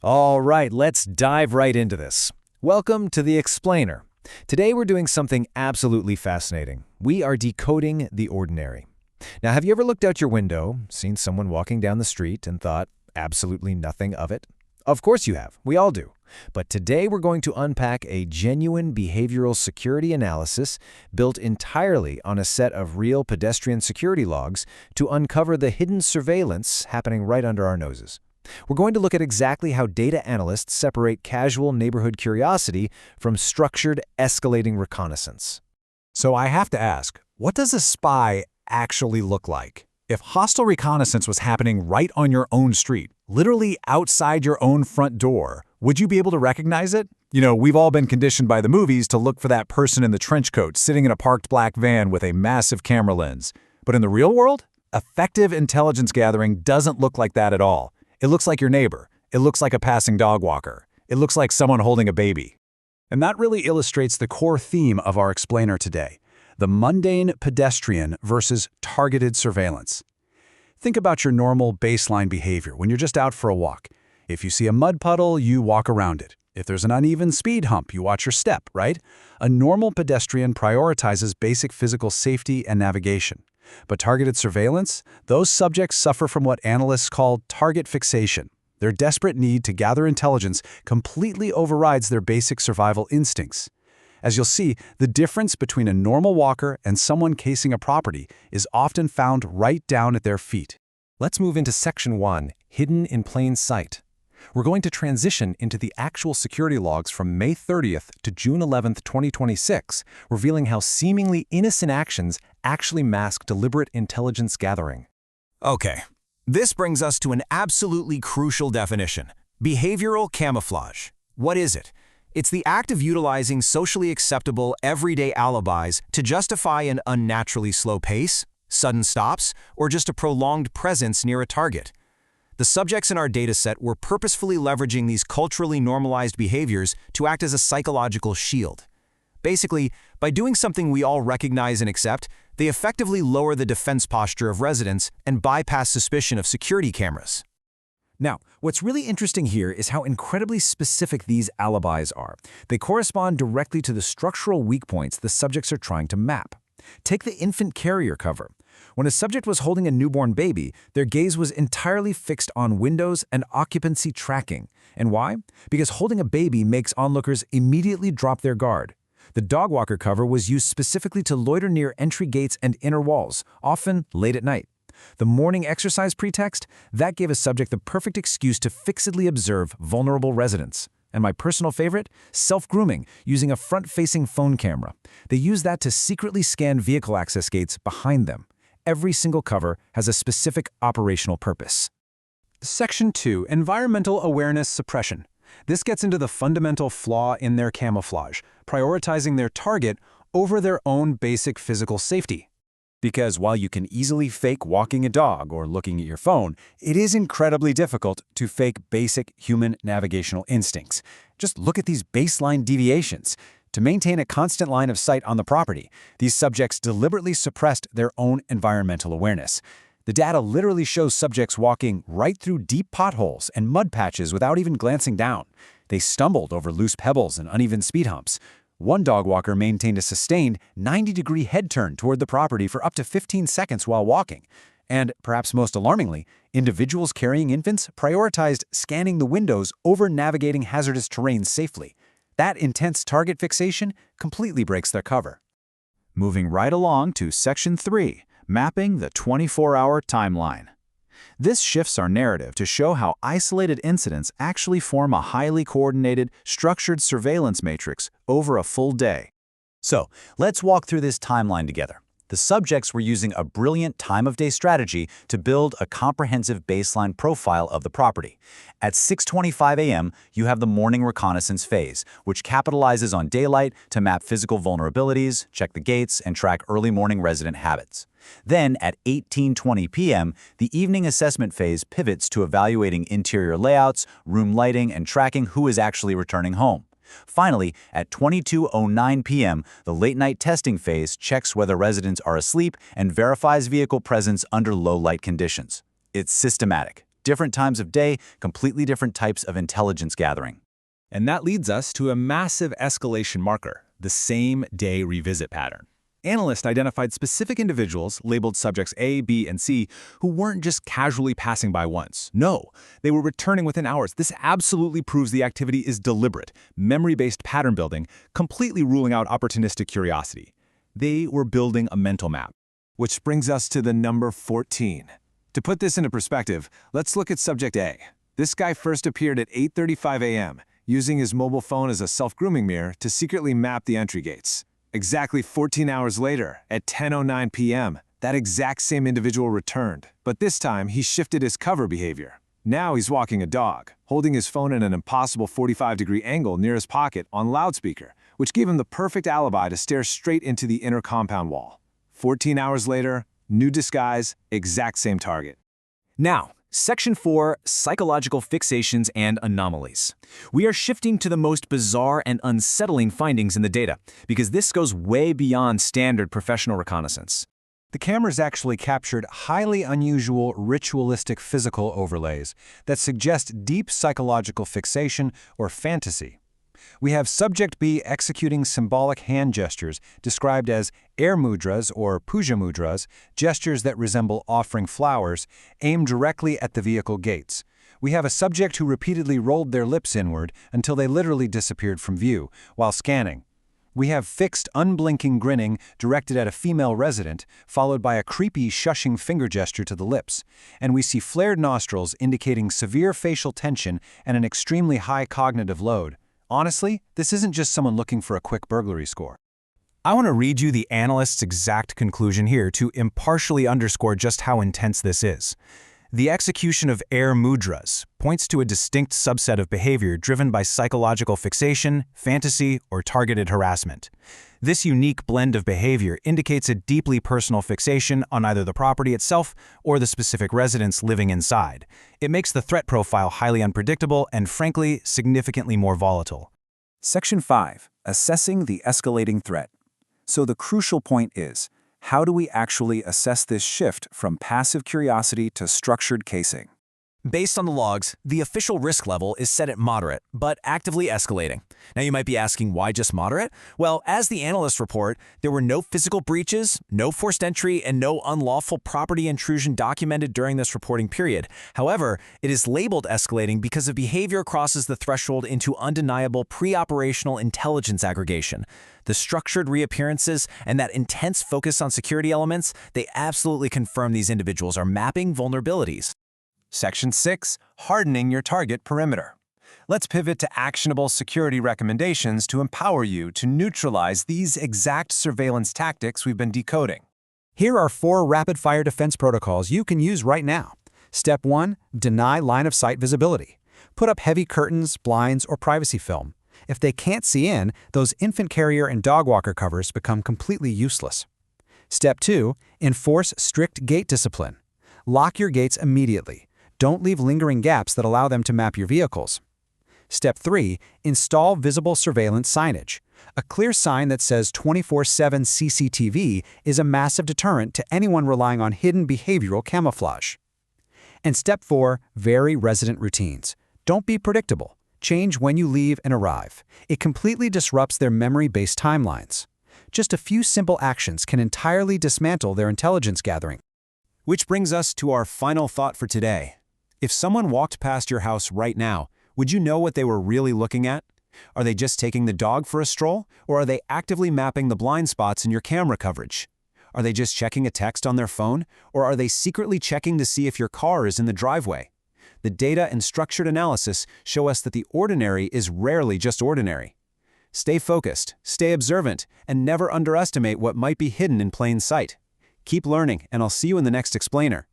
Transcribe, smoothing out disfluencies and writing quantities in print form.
All right, let's dive right into this. Welcome to The Explainer. Today we're doing something absolutely fascinating. We are decoding the ordinary. Now, have you ever looked out your window, seen someone walking down the street, and thought absolutely nothing of it? Of course you have. We all do. But today we're going to unpack a genuine behavioral security analysis built entirely on a set of real pedestrian security logs to uncover the hidden surveillance happening right under our noses. We're going to look at exactly how data analysts separate casual neighborhood curiosity from structured, escalating reconnaissance. So I have to ask, what does a spy actually look like? If hostile reconnaissance was happening right on your own street, literally outside your own front door, would you be able to recognize it? We've all been conditioned by the movies to look for that person in the trench coat sitting in a parked black van with a massive camera lens. But in the real world, effective intelligence gathering doesn't look like that at all. It looks like your neighbor. It looks like a passing dog walker. It looks like someone holding a baby. And that really illustrates the core theme of our explainer today: the mundane pedestrian versus targeted surveillance. Think about your normal baseline behavior when you're just out for a walk. If you see a mud puddle, you walk around it. If there's an uneven speed hump, you watch your step, right? A normal pedestrian prioritizes basic physical safety and navigation. But targeted surveillance? Those subjects suffer from what analysts call target fixation. Their desperate need to gather intelligence completely overrides their basic survival instincts. As you'll see, the difference between a normal walker and someone casing a property is often found right down at their feet. Let's move into Section 1, Hidden in Plain Sight. We're going to transition into the actual security logs from May 30th to June 11th, 2026, revealing how seemingly innocent actions actually mask deliberate intelligence gathering. Okay, this brings us to an absolutely crucial definition: behavioral camouflage. What is it? It's the act of utilizing socially acceptable, everyday alibis to justify an unnaturally slow pace, sudden stops, or just a prolonged presence near a target. The subjects in our dataset were purposefully leveraging these culturally normalized behaviors to act as a psychological shield. Basically, by doing something we all recognize and accept, they effectively lower the defense posture of residents and bypass suspicion of security cameras. Now, what's really interesting here is how incredibly specific these alibis are. They correspond directly to the structural weak points the subjects are trying to map. Take the infant carrier cover. When a subject was holding a newborn baby, their gaze was entirely fixed on windows and occupancy tracking. And why? Because holding a baby makes onlookers immediately drop their guard. The dog walker cover was used specifically to loiter near entry gates and inner walls, often late at night. The morning exercise pretext? That gave a subject the perfect excuse to fixedly observe vulnerable residents. And my personal favorite? Self-grooming, using a front-facing phone camera. They use that to secretly scan vehicle access gates behind them. Every single cover has a specific operational purpose. Section 2, Environmental Awareness Suppression. This gets into the fundamental flaw in their camouflage, prioritizing their target over their own basic physical safety. Because while you can easily fake walking a dog or looking at your phone, it is incredibly difficult to fake basic human navigational instincts. Just look at these baseline deviations. To maintain a constant line of sight on the property, these subjects deliberately suppressed their own environmental awareness. The data literally shows subjects walking right through deep potholes and mud patches without even glancing down. They stumbled over loose pebbles and uneven speed humps. One dog walker maintained a sustained 90-degree head turn toward the property for up to 15 seconds while walking. And, perhaps most alarmingly, individuals carrying infants prioritized scanning the windows over navigating hazardous terrain safely. That intense target fixation completely breaks their cover. Moving right along to Section 3, Mapping the 24-hour timeline. This shifts our narrative to show how isolated incidents actually form a highly coordinated, structured surveillance matrix over a full day. So, let's walk through this timeline together. The subjects were using a brilliant time-of-day strategy to build a comprehensive baseline profile of the property. At 6:25 a.m., you have the morning reconnaissance phase, which capitalizes on daylight to map physical vulnerabilities, check the gates, and track early morning resident habits. Then, at 18:20 p.m., the evening assessment phase pivots to evaluating interior layouts, room lighting, and tracking who is actually returning home. Finally, at 22:09 p.m., the late-night testing phase checks whether residents are asleep and verifies vehicle presence under low-light conditions. It's systematic, Different times of day, completely different types of intelligence gathering. And that leads us to a massive escalation marker, the same-day revisit pattern. Analysts identified specific individuals, labeled subjects A, B, and C, who weren't just casually passing by once. No, they were returning within hours. This absolutely proves the activity is deliberate, memory-based pattern building, completely ruling out opportunistic curiosity. They were building a mental map. Which brings us to the number 14. To put this into perspective, let's look at subject A. This guy first appeared at 8:35 a.m., using his mobile phone as a self-grooming mirror to secretly map the entry gates. Exactly 14 hours later, at 10:09 p.m., that exact same individual returned, but this time he shifted his cover behavior. Now he's walking a dog, holding his phone at an impossible 45-degree angle near his pocket on loudspeaker, which gave him the perfect alibi to stare straight into the inner compound wall. 14 hours later, new disguise, exact same target. Now, Section 4, Psychological Fixations and Anomalies. We are shifting to the most bizarre and unsettling findings in the data, because this goes way beyond standard professional reconnaissance. The cameras actually captured highly unusual ritualistic physical overlays that suggest deep psychological fixation or fantasy. We have subject B executing symbolic hand gestures described as air mudras or puja mudras, gestures that resemble offering flowers, aimed directly at the vehicle gates. We have a subject who repeatedly rolled their lips inward until they literally disappeared from view while scanning. We have fixed, unblinking grinning directed at a female resident, followed by a creepy, shushing finger gesture to the lips. And we see flared nostrils indicating severe facial tension and an extremely high cognitive load. Honestly, this isn't just someone looking for a quick burglary score. I want to read you the analyst's exact conclusion here to impartially underscore just how intense this is. The execution of air mudras points to a distinct subset of behavior driven by psychological fixation, fantasy, or targeted harassment. This unique blend of behavior indicates a deeply personal fixation on either the property itself or the specific residents living inside. It makes the threat profile highly unpredictable and, frankly, significantly more volatile. Section 5, Assessing the Escalating Threat. So the crucial point is, how do we actually assess this shift from passive curiosity to structured casing? Based on the logs, the official risk level is set at moderate, but actively escalating. Now you might be asking, why just moderate? Well, as the analysts report, there were no physical breaches, no forced entry, and no unlawful property intrusion documented during this reporting period. However, it is labeled escalating because the behavior crosses the threshold into undeniable pre-operational intelligence aggregation. The structured reappearances and that intense focus on security elements, they absolutely confirm these individuals are mapping vulnerabilities. Section 6, Hardening your target perimeter. Let's pivot to actionable security recommendations to empower you to neutralize these exact surveillance tactics we've been decoding. Here are 4 rapid-fire defense protocols you can use right now. Step 1, deny line-of-sight visibility. Put up heavy curtains, blinds, or privacy film. If they can't see in, those infant carrier and dog walker covers become completely useless. Step 2, enforce strict gate discipline. Lock your gates immediately. Don't leave lingering gaps that allow them to map your vehicles. Step 3, install visible surveillance signage. A clear sign that says 24/7 CCTV is a massive deterrent to anyone relying on hidden behavioral camouflage. And Step 4, vary resident routines. Don't be predictable. Change when you leave and arrive. It completely disrupts their memory-based timelines. Just a few simple actions can entirely dismantle their intelligence gathering. Which brings us to our final thought for today. If someone walked past your house right now, would you know what they were really looking at? Are they just taking the dog for a stroll, or are they actively mapping the blind spots in your camera coverage? Are they just checking a text on their phone, or are they secretly checking to see if your car is in the driveway? The data and structured analysis show us that the ordinary is rarely just ordinary. Stay focused, stay observant, and never underestimate what might be hidden in plain sight. Keep learning, and I'll see you in the next explainer.